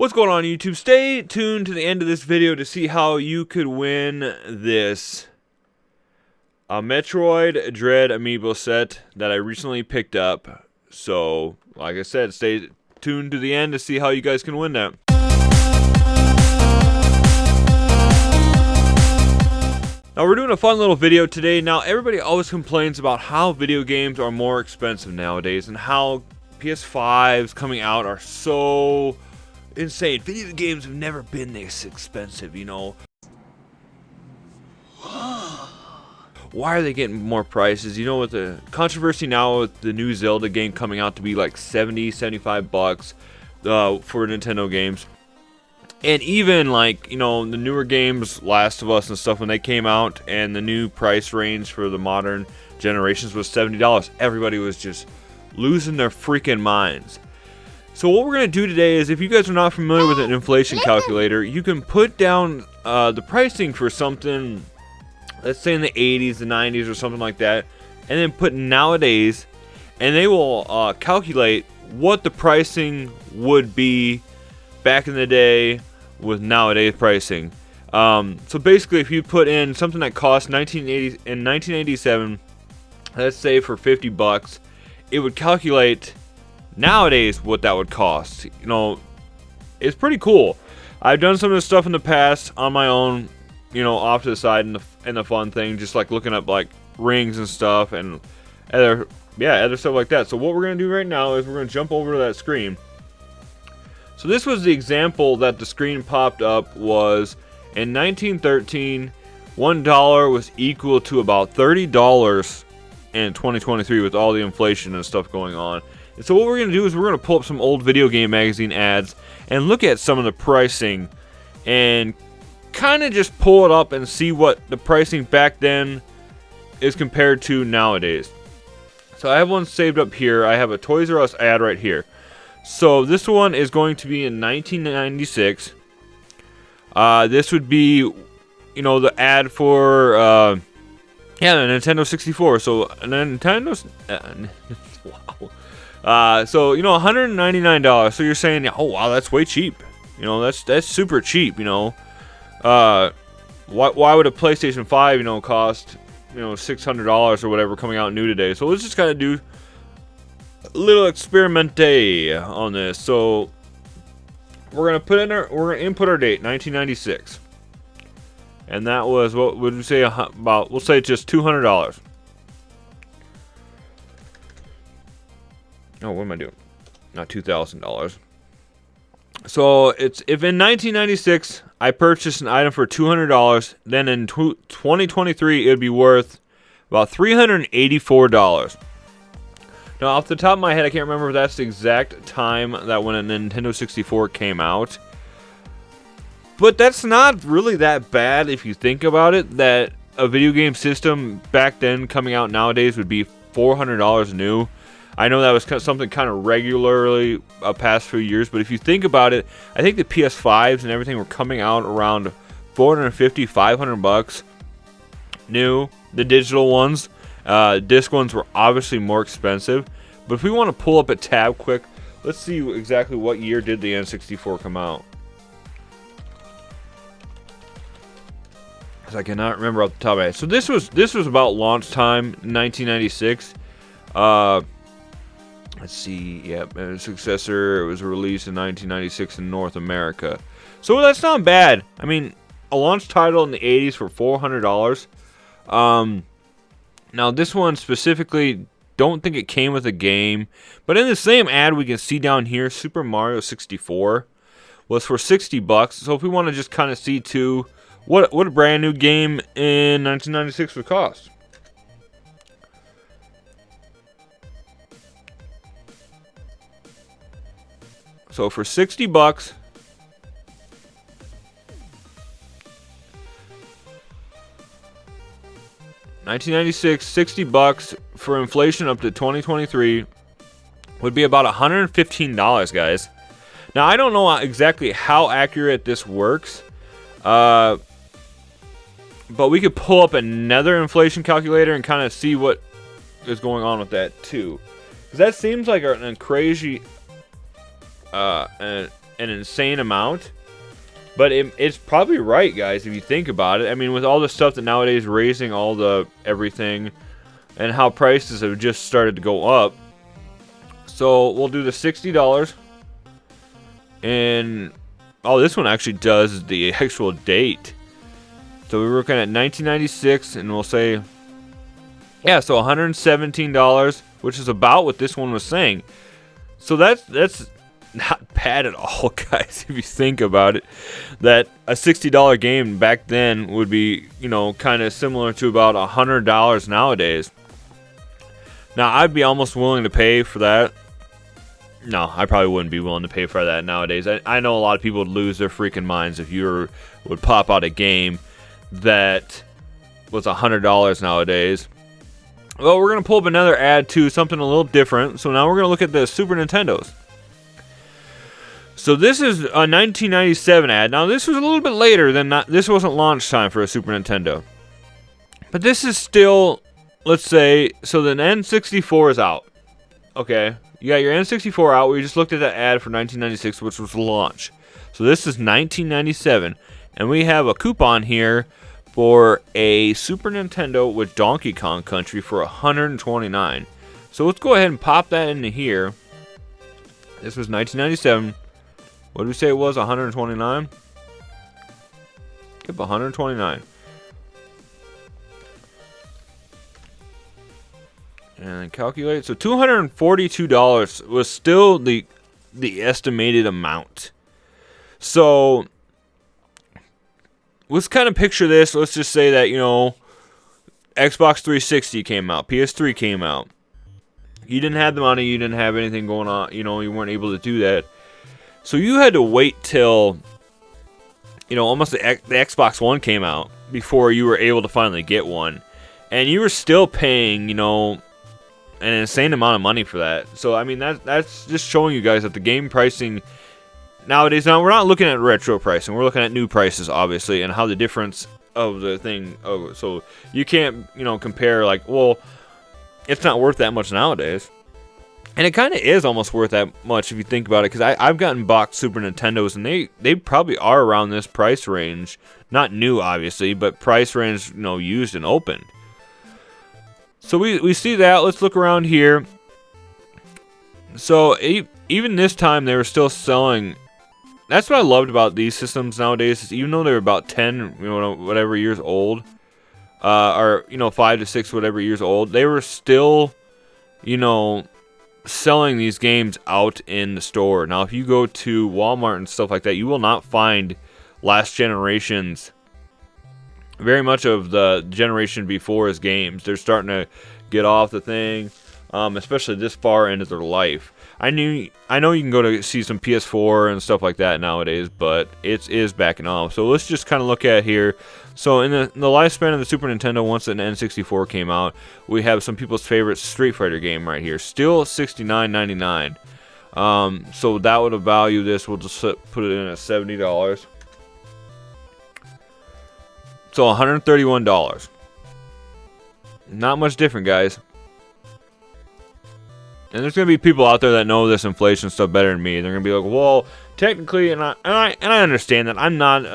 What's going on, YouTube? Stay tuned to the end of this video to see how you could win this Metroid Dread Amiibo set that I recently picked up. So, like I said, stay tuned to the end to see how you guys can win that. Now, we're doing a fun little video today. Now, everybody always complains about how video games are more expensive nowadays and how PS5s coming out are so insane. Video games have never been this expensive, you know. Why are they getting more prices? You know, with the controversy now with the new Zelda game coming out to be like 70, 75 bucks for Nintendo games. And even like, you know, the newer games, Last of Us and stuff, when they came out and the new price range for the modern generations was $70. Everybody was just losing their freaking minds. So what we're going to do today is, if you guys are not familiar with an inflation calculator, you can put down the pricing for something, let's say in the 80s, the 90s, or something like that, and then put nowadays, and they will calculate what the pricing would be back in the day with nowadays pricing. So basically, if you put in something that cost 1987, let's say for 50 bucks, it would calculate nowadays what that would cost. You know, it's pretty cool. I've done some of this stuff in the past on my own, you know, off to the side, and the fun thing, just like looking up like rings and stuff and other stuff like that. So what we're gonna do right now is we're gonna jump over to that screen. So this was the example that the screen popped up. Was in 1913, $1 was equal to about $30 in 2023 with all the inflation and stuff going on. And so what we're going to do is we're going to pull up some old video game magazine ads and look at some of the pricing and kind of just pull it up and see what the pricing back then is compared to nowadays. So I have one saved up here. I have a Toys R Us ad right here. So this one is going to be in 1996. This would be, you know, the ad for the Nintendo 64. So Nintendo's wow. So, you know, $199. So you're saying, oh wow, that's way cheap. You know, that's super cheap. You know, why would a PlayStation 5, you know, cost, you know, $600 or whatever coming out new today? So let's just kind of do a little experimente on this. So we're gonna input our date, 1996, and that was, what would we say, about, we'll say just $200. Oh, what am I doing? Not $2,000. So it's, if in 1996 I purchased an item for $200, then in 2023 it would be worth about $384. Now, off the top of my head, I can't remember if that's the exact time that when a Nintendo 64 came out. But that's not really that bad if you think about it, that a video game system back then coming out nowadays would be $400 new. I know that was something kind of regularly past few years, but if you think about it, I think the PS5s and everything were coming out around $450, $500 new. The digital ones, disc ones, were obviously more expensive. But if we want to pull up a tab quick, let's see exactly what year did the N64 come out. Because I cannot remember off the top of my head. So this was about launch time, 1996. Let's see, yep, and successor, it was released in 1996 in North America. So that's not bad. I mean, a launch title in the 80s for $400. Now this one specifically, don't think it came with a game, but in the same ad we can see down here, Super Mario 64 was for 60 bucks. So if we want to just kind of see too what a brand new game in 1996 would cost. So for 60 bucks, $1996, 60 bucks for inflation up to 2023 would be about $115, guys. Now, I don't know exactly how accurate this works, but we could pull up another inflation calculator and kind of see what is going on with that too. Because that seems like an crazy an an insane amount. But it's probably right, guys, if you think about it. I mean, with all the stuff that nowadays raising all the everything and how prices have just started to go up. So we'll do the $60. And oh, this one actually does the actual date. So we're looking at 1996, and we'll say, yeah, so $117, which is about what this one was saying. So that's not bad at all, guys, if you think about it. That a $60 game back then would be, you know, kind of similar to about $100 nowadays. Now, I'd be almost willing to pay for that. No, I probably wouldn't be willing to pay for that nowadays. I know a lot of people would lose their freaking minds if you would pop out a game that was $100 nowadays. Well, we're going to pull up another ad too, something a little different. So now we're going to look at the Super Nintendos. So this is a 1997 ad. Now this was a little bit later than this wasn't launch time for a Super Nintendo. But this is still, let's say, so the N64 is out. Okay, you got your N64 out. We just looked at that ad for 1996, which was launch. So this is 1997, and we have a coupon here for a Super Nintendo with Donkey Kong Country for $129. So let's go ahead and pop that into here. This was 1997. What did we say it was? 129? Yep, 129. And calculate. So $242 was still the estimated amount. So let's kind of picture this. Let's just say that, you know, Xbox 360 came out, PS3 came out. You didn't have the money, you didn't have anything going on, you know, you weren't able to do that. So you had to wait till, you know, almost the Xbox One came out before you were able to finally get one. And you were still paying, you know, an insane amount of money for that. So, I mean, that's just showing you guys that the game pricing nowadays, now we're not looking at retro pricing. We're looking at new prices, obviously, and how the difference of the thing. Oh, so you can't, you know, compare like, well, it's not worth that much nowadays. And it kind of is almost worth that much if you think about it, because I've gotten boxed Super Nintendos, and they probably are around this price range. Not new, obviously, but price range, you know, used and opened. So we see that. Let's look around here. So even this time, they were still selling. That's what I loved about these systems nowadays, is even though they're about 10, you know, whatever years old, or, you know, 5 to 6 whatever years old, they were still, you know, selling these games out in the store. Now, if you go to Walmart and stuff like that, you will not find last generation's, very much of the generation before's games. They're starting to get off the thing, especially this far into their life. I know you can go to see some PS4 and stuff like that nowadays, but it is backing off. So let's just kind of look at here. So in the lifespan of the Super Nintendo, once an N64 came out, we have some people's favorite Street Fighter game right here. Still $69.99. So that would have valued this. We'll just put it in at $70. So $131. Not much different, guys. And there's gonna be people out there that know this inflation stuff better than me. They're gonna be like, "Well, technically," and I understand that I'm not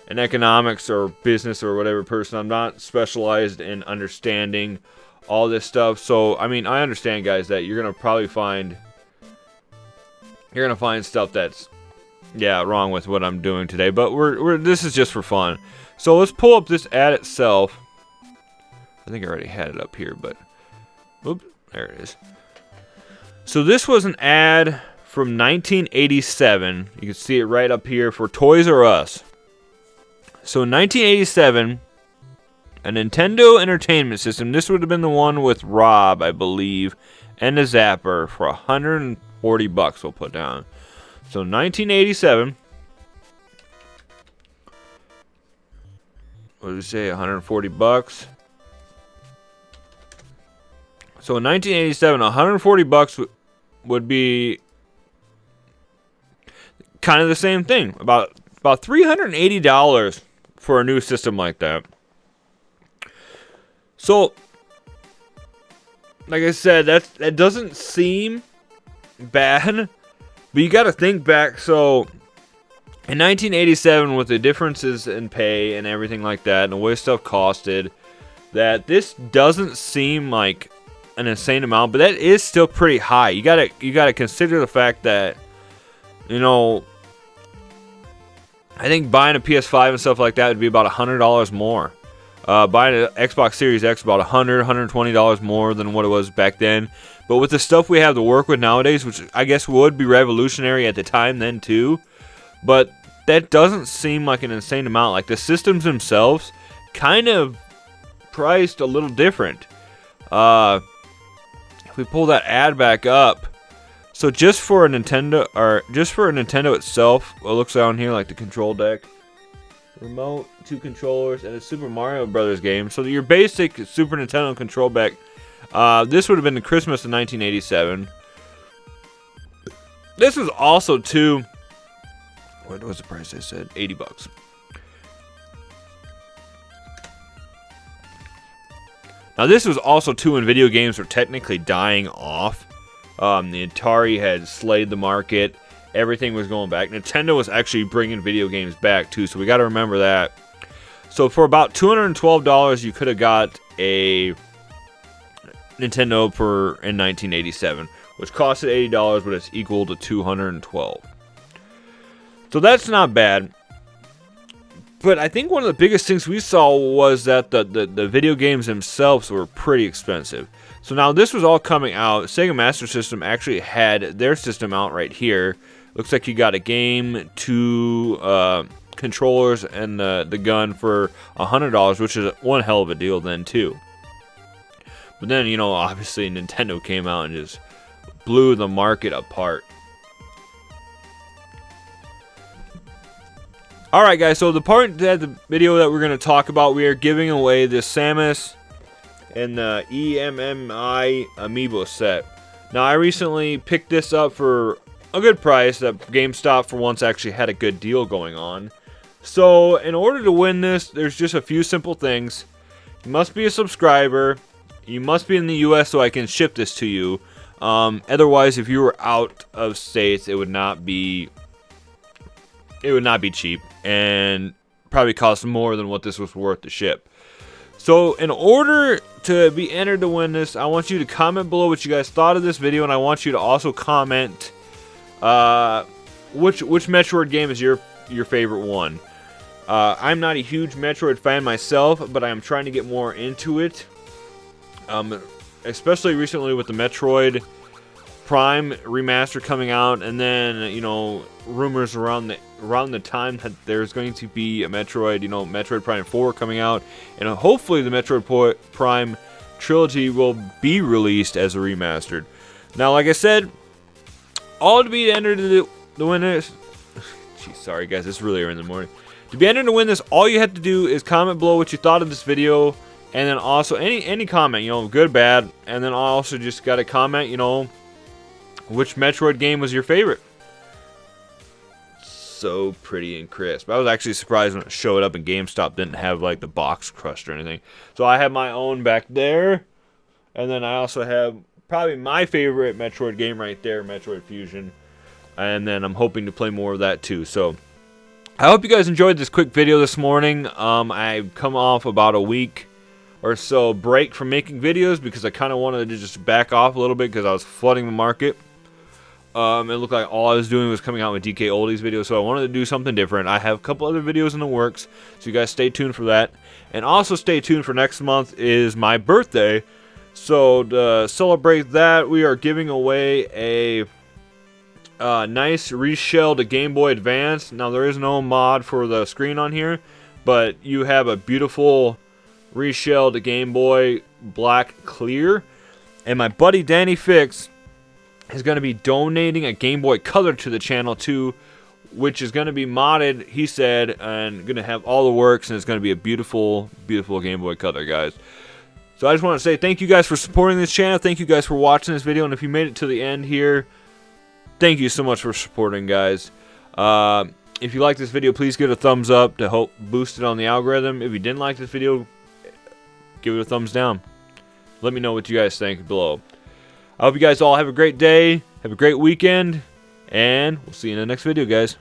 an economics or business or whatever person. I'm not specialized in understanding all this stuff. So I mean, I understand, guys, that you're gonna probably find stuff that's wrong with what I'm doing today. But this is just for fun. So let's pull up this ad itself. I think I already had it up here, but oops. There it is. So this was an ad from 1987. You can see it right up here for Toys R Us. So in 1987, a Nintendo Entertainment System. This would have been the one with Rob, I believe, and a Zapper for $140 we'll put down. So 1987. What did we say? $140. So in 1987, $140 would be kind of the same thing. About $380 for a new system like that. So, like I said, that doesn't seem bad But you got to think back. So in 1987, with the differences in pay and everything like that, and the way stuff costed, that this doesn't seem like an insane amount, but that is still pretty high. You gotta consider the fact that, you know, I think buying a PS5 and stuff like that would be about $100 more. Buying an Xbox Series X about $100, $120 more than what it was back then. But with the stuff we have to work with nowadays, which I guess would be revolutionary at the time then too, but that doesn't seem like an insane amount. Like the systems themselves kind of priced a little different. If we pull that ad back up, so just for a Nintendo, or just for a Nintendo itself, it looks down here like the control deck, remote, 2 controllers, and a Super Mario Brothers game. So your basic Super Nintendo control deck. This would have been the Christmas of 1987. This was also too. What was the price I said? $80. Now this was also too when video games were technically dying off. The Atari had slayed the market. Everything was going back. Nintendo was actually bringing video games back too, so we got to remember that. So for about $212, you could have got a Nintendo in 1987, which costed $80, but it's equal to $212. So that's not bad. But I think one of the biggest things we saw was that the video games themselves were pretty expensive. So now this was all coming out. Sega Master System actually had their system out right here. Looks like you got a game, 2 controllers, and the gun for $100, which is one hell of a deal then too. But then, you know, obviously Nintendo came out and just blew the market apart. Alright guys, so the part that the video that we're going to talk about, we are giving away this Samus and the EMMI Amiibo set. Now I recently picked this up for a good price that GameStop for once actually had a good deal going on. So in order to win this, there's just a few simple things. You must be a subscriber. You must be in the US so I can ship this to you. Otherwise, if you were out of states, it would not be cheap and probably cost more than what this was worth to ship. So in order to be entered to win this, I want you to comment below what you guys thought of this video, and I want you to also comment which Metroid game is your favorite one. I'm not a huge Metroid fan myself, but I'm trying to get more into it. Especially recently with the Metroid Prime remaster coming out, and then, you know, rumors around the time that there's going to be a Metroid, you know, Metroid Prime 4 coming out, and hopefully the Metroid Prime trilogy will be released as a remastered. Now, like I said, all to be entered into the winners. Jeez, sorry guys, it's really early in the morning. To be entered to win this, all you have to do is comment below what you thought of this video, and then also any comment, you know, good, bad, and then also just got to comment, you know, which Metroid game was your favorite. So pretty and crisp. I was actually surprised when it showed up and GameStop didn't have like the box crushed or anything. So I have my own back there, and then I also have probably my favorite Metroid game right there, Metroid Fusion, and then I'm hoping to play more of that too. So I hope you guys enjoyed this quick video this morning. I've come off about a week or so break from making videos because I kind of wanted to just back off a little bit because I was flooding the market. It looked like all I was doing was coming out with DK Oldies videos, so I wanted to do something different. I have a couple other videos in the works, so you guys stay tuned for that. And also stay tuned for next month is my birthday. So to celebrate that, we are giving away a nice reshelled Game Boy Advance. Now there is no mod for the screen on here, but you have a beautiful reshelled Game Boy black clear. And my buddy Danny Fix is going to be donating a Game Boy Color to the channel too, which is going to be modded, he said, and going to have all the works, and it's going to be a beautiful, beautiful Game Boy Color, guys. So I just want to say thank you guys for supporting this channel. Thank you guys for watching this video, and if you made it to the end here, thank you so much for supporting, guys. If you like this video, please give it a thumbs up to help boost it on the algorithm. If you didn't like this video, give it a thumbs down. Let me know what you guys think below. I hope you guys all have a great day, have a great weekend, And we'll see you in the next video, guys.